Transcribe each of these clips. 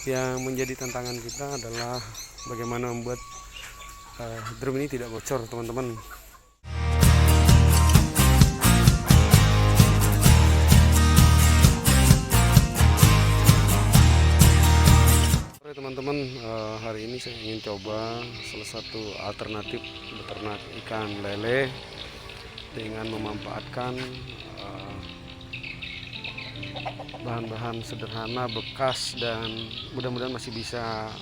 Yang menjadi tantangan kita adalah bagaimana membuat drum ini tidak bocor, teman-teman. Oke teman-teman, hari ini saya ingin coba salah satu alternatif beternak ikan lele dengan memanfaatkan bahan-bahan sederhana bekas dan mudah-mudahan masih bisa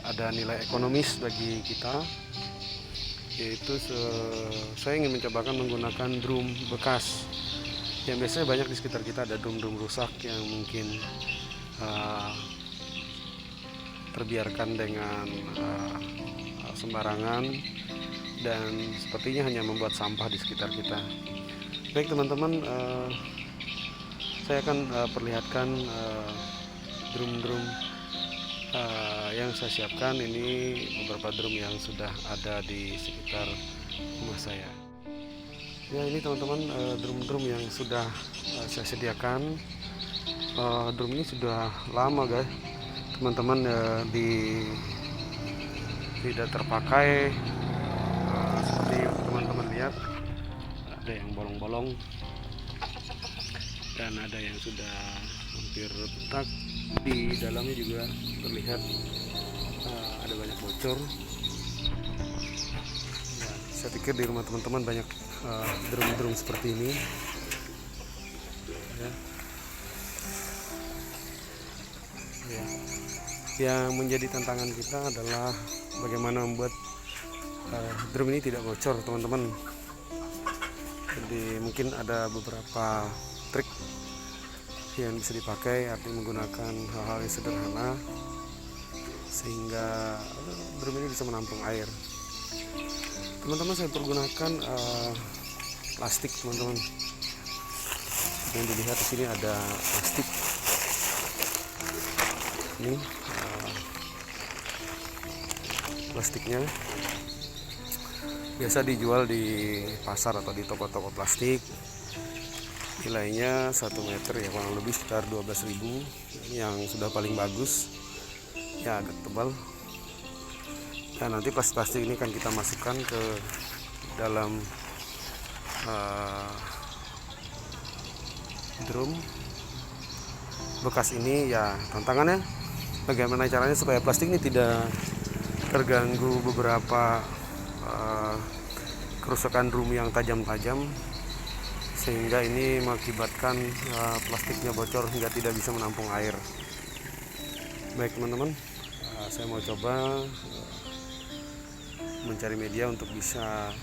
ada nilai ekonomis bagi kita, yaitu saya ingin mencobakan menggunakan drum bekas yang biasanya banyak di sekitar kita. Ada drum-drum rusak yang mungkin terbiarkan dengan sembarangan dan sepertinya hanya membuat sampah di sekitar kita. Baik teman-teman, saya akan perlihatkan drum-drum yang saya siapkan. Ini beberapa drum yang sudah ada di sekitar rumah saya. Ya, ini teman-teman, drum-drum yang sudah saya sediakan. Drum ini sudah lama guys, teman-teman, tidak terpakai. Seperti teman-teman lihat, ada yang bolong-bolong dan ada yang sudah hampir retak. Di dalamnya juga terlihat ada banyak bocor. Ya, saya pikir di rumah teman-teman banyak drum-drum seperti ini ya. Ya. Yang menjadi tantangan kita adalah bagaimana membuat drum ini tidak bocor, teman-teman. Jadi mungkin ada beberapa trik yang bisa dipakai, artinya menggunakan hal-hal yang sederhana sehingga drum ini bisa menampung air. Teman-teman, saya pergunakan plastik, teman-teman. Yang dilihat di sini ada plastik. Ini plastiknya biasa dijual di pasar atau di toko-toko plastik. Nilainya 1 meter ya, kurang lebih sekitar 12.000. Yang sudah paling bagus ya, agak tebal. Dan nanti plastik ini kan kita masukkan ke dalam drum bekas ini. Ya, tantangannya bagaimana caranya supaya plastik ini tidak terganggu beberapa kerusakan drum yang tajam-tajam, sehingga ini mengakibatkan plastiknya bocor hingga tidak bisa menampung air. Baik teman-teman, saya mau coba mencari media untuk bisa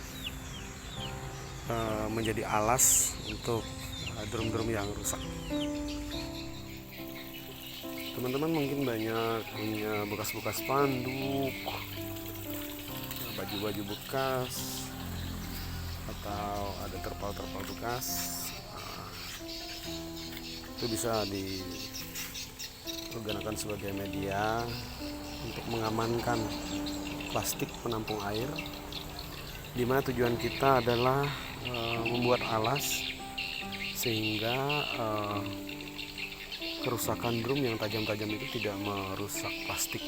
menjadi alas untuk drum-drum yang rusak. Teman-teman mungkin banyak punya bekas-bekas spanduk, baju-baju bekas, atau ada terpal-terpal bekas. Itu bisa digunakan sebagai media untuk mengamankan plastik penampung air, dimana tujuan kita adalah membuat alas sehingga kerusakan drum yang tajam-tajam itu tidak merusak plastik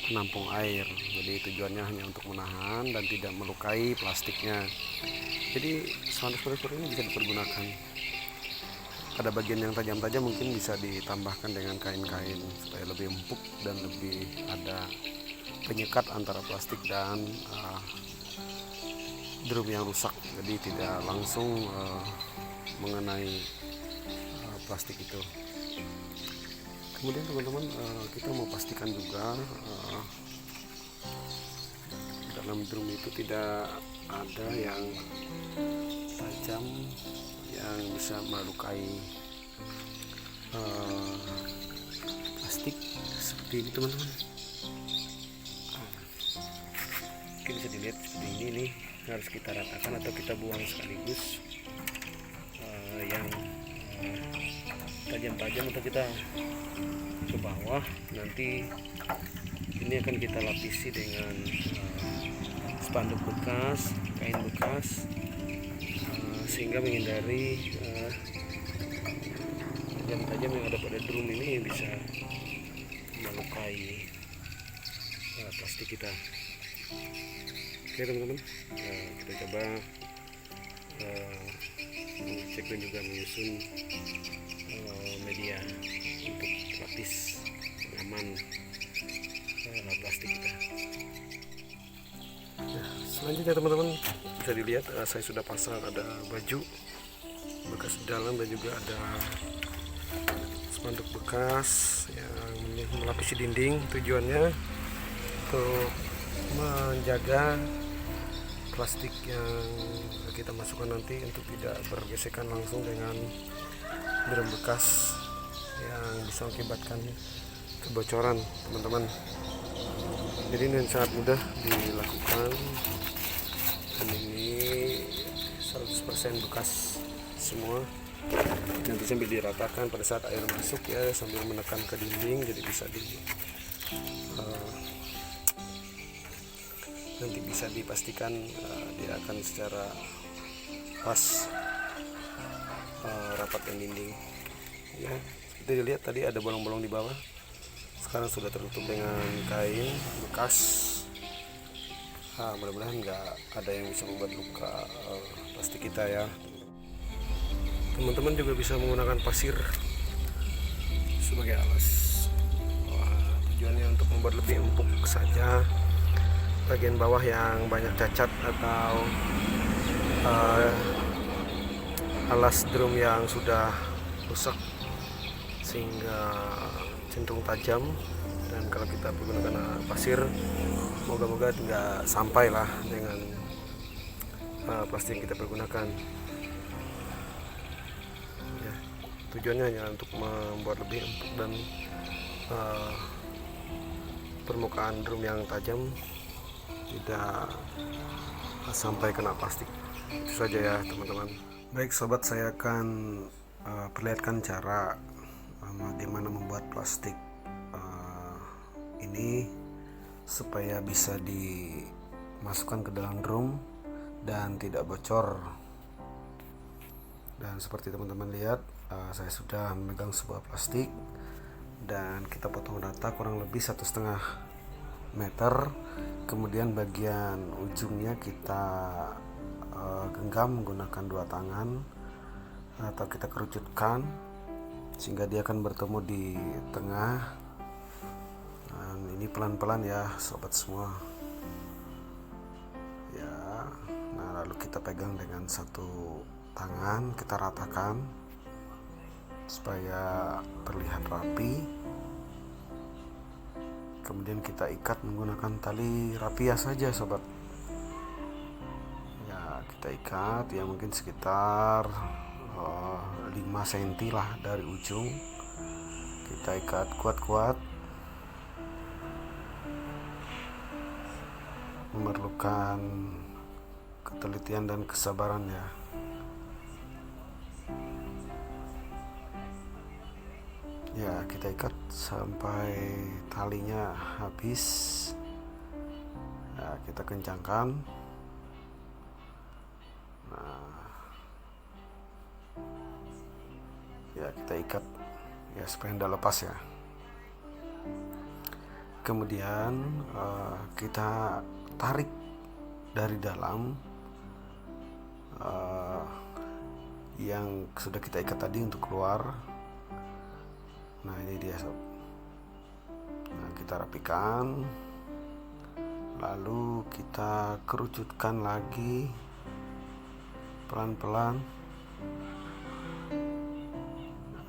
penampung air. Jadi tujuannya hanya untuk menahan dan tidak melukai plastiknya. Jadi spanduk seperti ini bisa dipergunakan. Pada bagian yang tajam-tajam mungkin bisa ditambahkan dengan kain-kain supaya lebih empuk dan lebih ada penyekat antara plastik dan drum yang rusak. Jadi tidak langsung mengenai plastik itu. Kemudian teman-teman, kita mau pastikan juga dalam drum itu tidak ada yang tajam yang bisa melukai plastik seperti ini, teman-teman. Mungkin bisa dilihat seperti ini nih, harus kita ratakan atau kita buang sekaligus yang tajam-tajam, atau kita ke bawah. Nanti ini akan kita lapisi dengan spanduk bekas, kain bekas, sehingga menghindari tajam-tajam yang ada pada drum ini bisa melukai plastik kita. Oke teman-teman, kita coba mengecek dan juga menyusun media untuk lapis pengaman plastik kita. Selanjutnya teman-teman bisa dilihat saya sudah pasang ada baju bekas di dalam dan juga ada spanduk bekas yang melapisi dinding. Tujuannya untuk menjaga plastik yang kita masukkan nanti untuk tidak bergesekan langsung dengan drum bekas yang bisa mengakibatkan kebocoran teman-teman. Jadi ini sangat mudah dilakukan dan ini 100% bekas semua. Nanti sambil diratakan pada saat air masuk ya, sambil menekan ke dinding, jadi bisa nanti bisa dipastikan dia akan secara pas rapat dengan dinding ya. Seperti dilihat tadi ada bolong-bolong di bawah, sekarang sudah tertutup dengan kain bekas. Mudah-mudahan nggak ada yang bisa membuat luka plastik kita ya. Teman-teman juga bisa menggunakan pasir sebagai alas. Tujuannya untuk membuat lebih empuk saja bagian bawah yang banyak cacat atau alas drum yang sudah rusak sehingga cenderung tajam. Dan kalau kita menggunakan pasir, moga-moga tidak sampai lah dengan plastik yang kita pergunakan. Ya, tujuannya hanya untuk membuat lebih empuk dan permukaan drum yang tajam tidak sampai kena plastik. Itu saja ya teman-teman. Baik sobat, saya akan perlihatkan cara bagaimana membuat plastik ini supaya bisa dimasukkan ke dalam drum dan tidak bocor. Dan seperti teman-teman lihat, saya sudah memegang sebuah plastik dan kita potong rata kurang lebih 1,5 meter. Kemudian bagian ujungnya kita genggam menggunakan 2 tangan atau kita kerucutkan sehingga dia akan bertemu di tengah. Dan ini pelan-pelan ya sobat semua ya. Nah, lalu kita pegang dengan 1 tangan, kita ratakan supaya terlihat rapi. Kemudian kita ikat menggunakan tali rapia saja sobat ya. Kita ikat ya mungkin sekitar 5 cm lah dari ujung. Kita ikat kuat-kuat, memerlukan ketelitian dan kesabaran ya. Ya, kita ikat sampai talinya habis. Ya, kita kencangkan. Nah, ya kita ikat ya supaya tidak lepas ya. Kemudian kita tarik dari dalam yang sudah kita ikat tadi untuk keluar. Nah, ini dia sob. Nah, kita rapikan, lalu kita kerucutkan lagi pelan-pelan.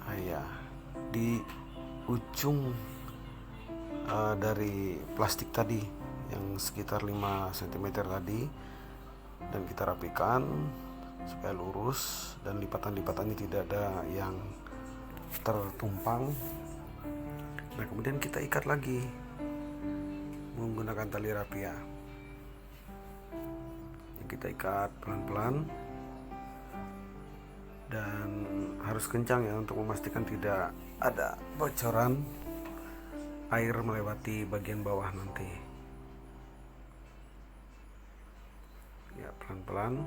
Nah, ya, di ujung dari plastik tadi yang sekitar 5 cm tadi, dan kita rapikan supaya lurus dan lipatan-lipatannya tidak ada yang tertumpang. Nah, kemudian kita ikat lagi menggunakan tali rapia. Kita ikat pelan-pelan dan harus kencang ya untuk memastikan tidak ada bocoran air melewati bagian bawah nanti. Ya, pelan-pelan.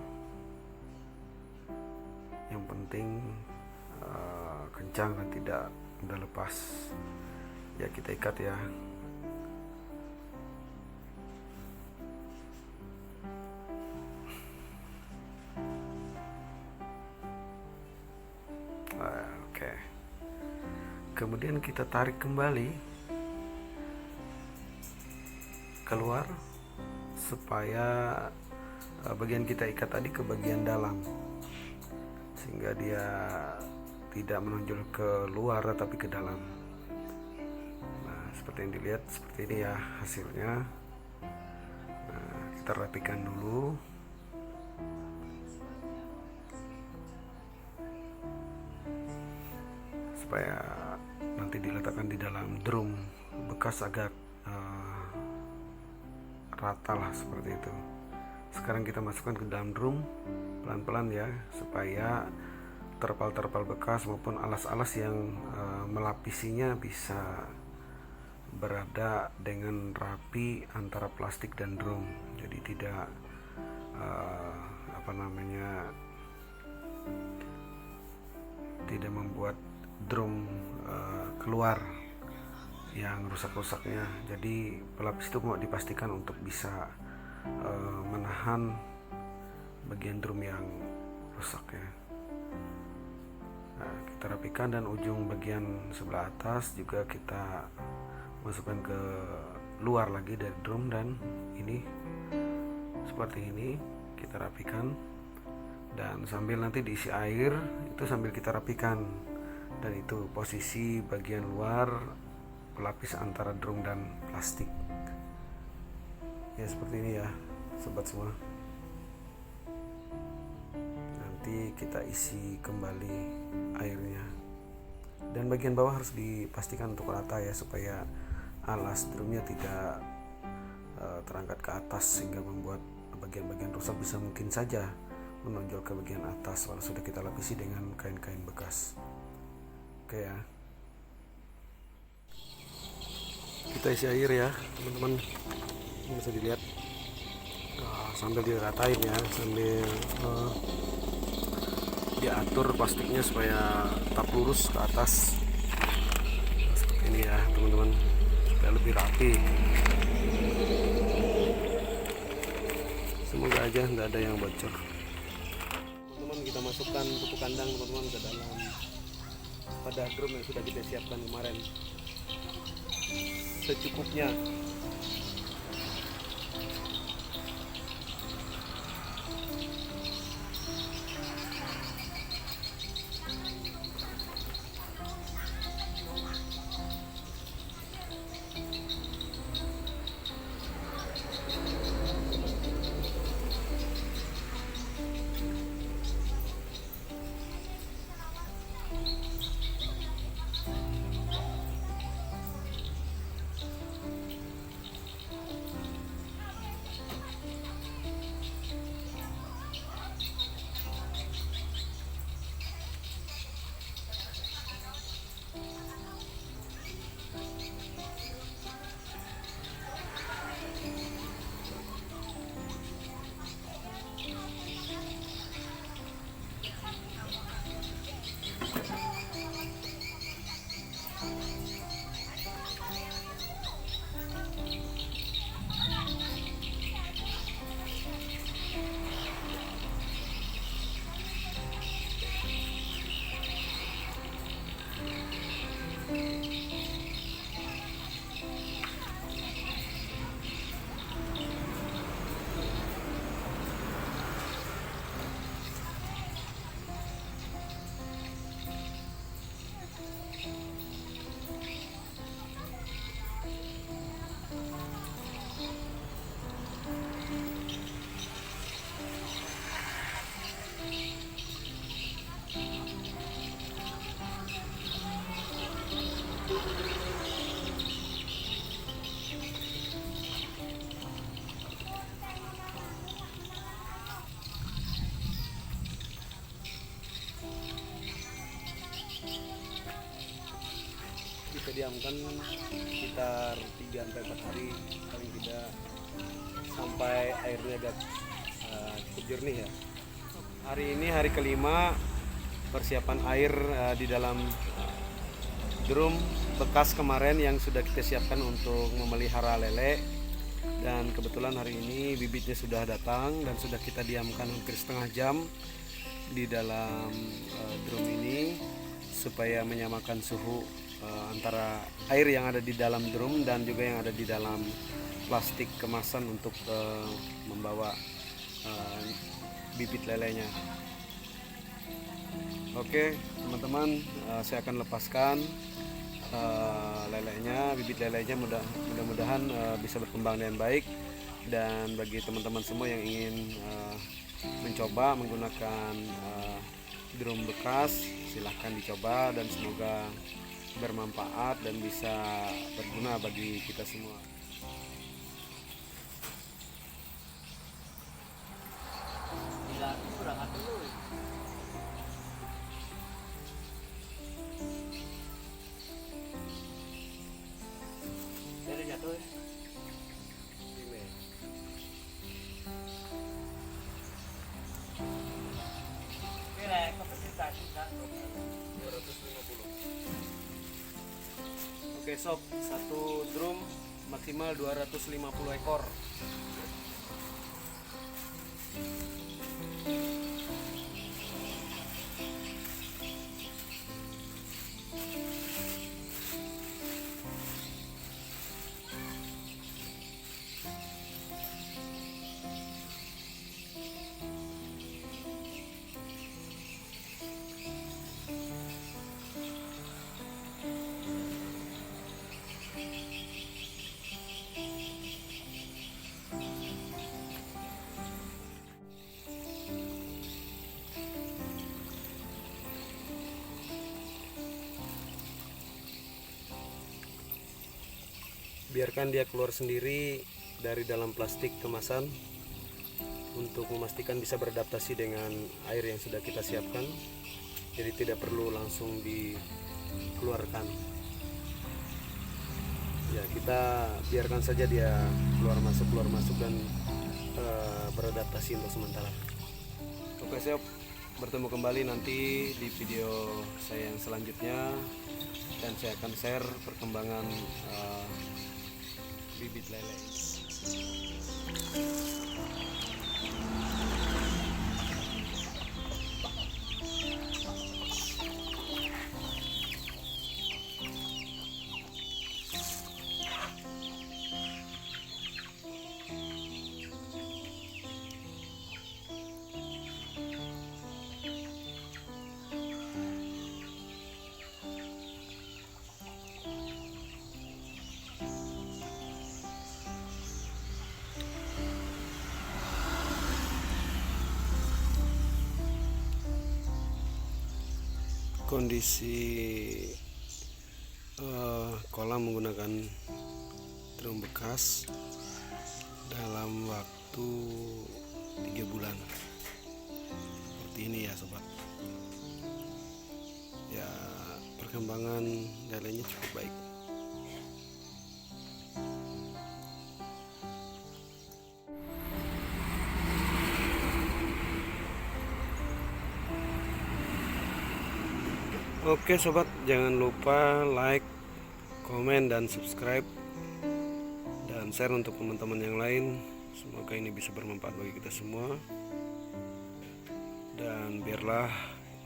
Yang penting kencang dan tidak mudah lepas. Ya, kita ikat ya. Oke. Kemudian kita tarik kembali keluar supaya bagian kita ikat tadi ke bagian dalam, sehingga dia tidak menonjol ke luar tapi ke dalam. Nah, seperti yang dilihat, seperti ini ya hasilnya. Nah, kita rapikan dulu. Supaya nanti diletakkan di dalam drum bekas agak rata lah, seperti itu. Sekarang kita masukkan ke dalam drum pelan-pelan ya, supaya terpal-terpal bekas maupun alas-alas yang melapisinya bisa berada dengan rapi antara plastik dan drum. Jadi tidak tidak membuat drum keluar yang rusak-rusaknya. Jadi pelapis itu mau dipastikan untuk bisa menahan bagian drum yang rusak ya. Nah, kita rapikan, dan ujung bagian sebelah atas juga kita masukkan ke luar lagi dari drum, dan ini seperti ini kita rapikan. Dan sambil nanti diisi air, itu sambil kita rapikan. Dan itu posisi bagian luar pelapis antara drum dan plastik. Ya, seperti ini ya sobat semua. Nanti kita isi kembali airnya. Dan bagian bawah harus dipastikan untuk rata ya, supaya alas drumnya tidak terangkat ke atas sehingga membuat bagian-bagian rusak bisa mungkin saja menonjol ke bagian atas walau sudah kita lapisi dengan kain-kain bekas. Oke ya, kita isi air ya teman-teman. Ini bisa dilihat sambil diratain ya, sambil diatur plastiknya supaya tetap lurus ke atas. Seperti ini ya teman-teman, supaya lebih rapi. Semoga aja nggak ada yang bocor. Teman-teman, kita masukkan pupuk kandang teman-teman ke dalam pada drum yang sudah kita siapkan kemarin secukupnya. Kita diamkan sekitar 3-4 hari paling tidak, sampai airnya agak cukup jernih ya. Hari ini hari kelima persiapan air di dalam drum bekas kemarin yang sudah kita siapkan untuk memelihara lele. Dan kebetulan hari ini bibitnya sudah datang dan sudah kita diamkan hampir setengah jam di dalam drum ini supaya menyamakan suhu antara air yang ada di dalam drum dan juga yang ada di dalam plastik kemasan untuk membawa bibit lelenya. Oke teman-teman, saya akan lepaskan lelenya, bibit lelenya. Mudah-mudahan bisa berkembang dengan baik. Dan bagi teman-teman semua yang ingin mencoba menggunakan drum bekas, silahkan dicoba dan semoga bermanfaat dan bisa berguna bagi kita semua. Oke sob, satu drum maksimal 250 ekor. Biarkan dia keluar sendiri dari dalam plastik kemasan untuk memastikan bisa beradaptasi dengan air yang sudah kita siapkan. Jadi tidak perlu langsung dikeluarkan. Ya, kita biarkan saja dia keluar masuk dan beradaptasi untuk sementara. Oke siap, bertemu kembali nanti di video saya yang selanjutnya, dan saya akan share perkembangan bibit lele. Kondisi kolam menggunakan drum bekas dalam waktu 3 bulan seperti ini ya sobat. Ya, perkembangan lelenya cukup baik. Oke sobat, jangan lupa like, komen, dan subscribe, dan share untuk teman-teman yang lain. Semoga ini bisa bermanfaat bagi kita semua, dan biarlah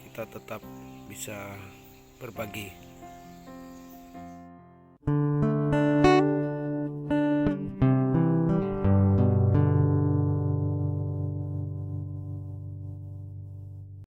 kita tetap bisa berbagi.